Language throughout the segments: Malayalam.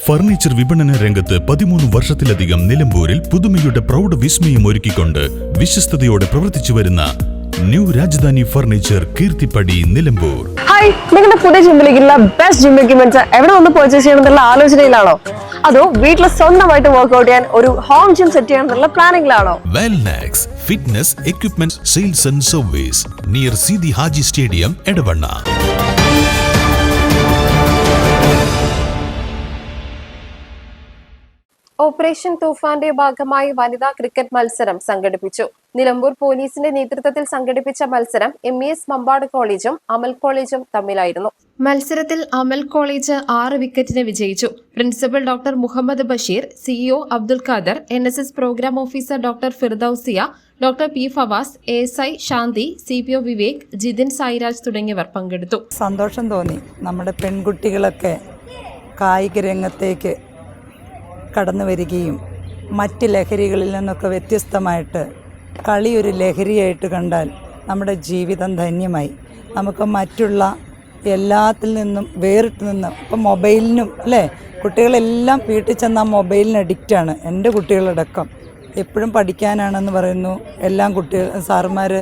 ഫർണിച്ചർ വിപണന രംഗത്ത് 13 വർഷത്തിലധികം നിലമ്പൂരിൽ പുതുമയുടെ പ്രൗഢ വിസ്മയം ഒരുക്കിക്കൊണ്ട് വിശ്വസ്തയോടെ പ്രവർത്തിച്ചു വരുന്ന new Rajadhani furniture Keerthipadi Nilambur. Hi, നിങ്ങളുടെ പുതിയ ജിമ്മിലേക്കുള്ള ബെസ്റ്റ് ജിം എക്യുപ്മെന്റ്സ് എവിടെ വന്ന് പർച്ചേസ് ചെയ്യണമെന്നുള്ള ആലോചനയിലാണോ? അതോ വീട്ടിൽ സ്വന്തമായിട്ട് വർക്ക്ഔട്ട് ചെയ്യാൻ ഒരു ഹോം ജിം സെറ്റ് ചെയ്യാനുള്ള പ്ലാനിംഗിലാണോ? Wellnex fitness equipment sales and service near Sidhi Haji stadium Edavanna. Operation തൂഫാന്റെ ഭാഗമായി വനിതാ ക്രിക്കറ്റ് മത്സരം സംഘടിപ്പിച്ചു. നിലമ്പൂർ പോലീസിന്റെ നേതൃത്വത്തിൽ സംഘടിപ്പിച്ച മത്സരം MES മമ്പാട് കോളേജും അമൽ കോളേജും തമ്മിലായിരുന്നു. മത്സരത്തിൽ അമൽ കോളേജ് 6 വിക്കറ്റിന് വിജയിച്ചു. Principal doctor Muhammad Basheer, CEO Abdul Khader, NSS programme officer doctor Firdousiya, doctor P Fawas, ASI Shanthi, CPO Vivek, Jithin Sairaj തുടങ്ങിയവർ പങ്കെടുത്തു. സന്തോഷം തോന്നി. നമ്മുടെ പെൺകുട്ടികളൊക്കെ കായിക രംഗത്തേക്ക് കടന്നു വരികയും മറ്റ് ലഹരികളിൽ നിന്നൊക്കെ വ്യത്യസ്തമായിട്ട് കളി ഒരു ലഹരിയായിട്ട് കണ്ടാൽ നമ്മുടെ ജീവിതം ധന്യമായി. നമുക്ക് മറ്റുള്ള എല്ലാത്തിൽ നിന്നും വേറിട്ട് നിന്ന് ഇപ്പം മൊബൈലിനും അല്ലേ, കുട്ടികളെല്ലാം വീട്ടിൽ ചെന്നാൽ മൊബൈലിന് അഡിക്റ്റാണ്. എൻ്റെ കുട്ടികളടക്കം എപ്പോഴും പഠിക്കാനാണെന്ന് പറയുന്നു. എല്ലാം കുട്ടികൾ സാറുമാർ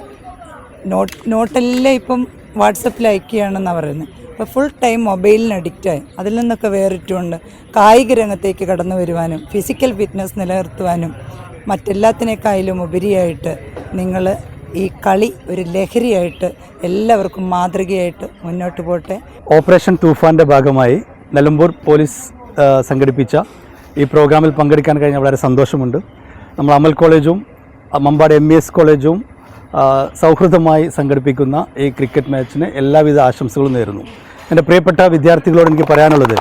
നോട്ടെല്ലാം ഇപ്പം വാട്സപ്പിൽ അയക്കുകയാണെന്നാണ് പറയുന്നത്. ഇപ്പോൾ ഫുൾ ടൈം മൊബൈലിന് അഡിക്റ്റായി. അതിൽ നിന്നൊക്കെ വേറിട്ടുകൊണ്ട് കായിക രംഗത്തേക്ക് കടന്നു വരുവാനും ഫിസിക്കൽ ഫിറ്റ്നസ് നിലനിർത്തുവാനും മറ്റെല്ലാത്തിനേക്കാളും ഉപരിയായിട്ട് നിങ്ങൾ ഈ കളി ഒരു ലഹരിയായിട്ട് എല്ലാവർക്കും മാതൃകയായിട്ട് മുന്നോട്ട് പോട്ടെ. ഓപ്പറേഷൻ തൂഫാൻ്റെ ഭാഗമായി നിലമ്പൂർ പോലീസ് സംഘടിപ്പിച്ച ഈ പ്രോഗ്രാമിൽ പങ്കെടുക്കാൻ കഴിഞ്ഞ വളരെ സന്തോഷമുണ്ട്. നമ്മൾ അമൽ കോളേജും മമ്പാട് MES കോളേജും സൗഹൃദമായി സംഘടിപ്പിക്കുന്ന ഈ ക്രിക്കറ്റ് മാച്ചിന് എല്ലാവിധ ആശംസകളും നേരുന്നു. എൻ്റെ പ്രിയപ്പെട്ട വിദ്യാർത്ഥികളോട് എനിക്ക് പറയാനുള്ളത്,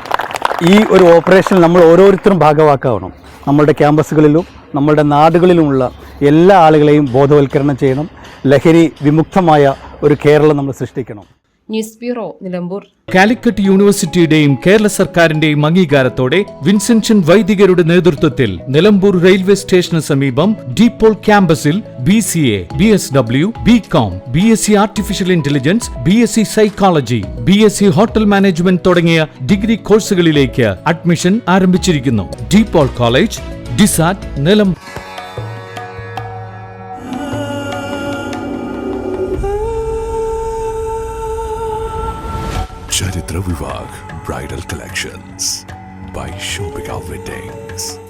ഈ ഒരു ഓപ്പറേഷനിൽ നമ്മൾ ഓരോരുത്തരും ഭാഗവാക്കാവണം. നമ്മളുടെ ക്യാമ്പസുകളിലും നമ്മളുടെ നാടുകളിലുമുള്ള എല്ലാ ആളുകളെയും ബോധവൽക്കരണം ചെയ്യണം. ലഹരി വിമുക്തമായ ഒരു കേരളം നമ്മൾ സൃഷ്ടിക്കണം. News bureau, Nilambur. കാലിക്കറ്റ് യൂണിവേഴ്സിറ്റിയുടെയും കേരള സർക്കാരിന്റെയും അംഗീകാരത്തോടെ വിൻസെൻഷൻ വൈദികരുടെ നേതൃത്വത്തിൽ നിലമ്പൂർ റെയിൽവേ സ്റ്റേഷന് സമീപം ഡീപോൾ ക്യാമ്പസിൽ BCA, BSW, BCom, BSc artificial intelligence, BSc psychology, BSc hotel management തുടങ്ങിയ ഡിഗ്രി കോഴ്സുകളിലേക്ക് അഡ്മിഷൻ ആരംഭിച്ചിരിക്കുന്നു. ഡീപോൾ കോളേജ്, ഡിസാറ്റ്, Nilambur. Charitra Vivag Bridal Collections by Shobhika Weddings.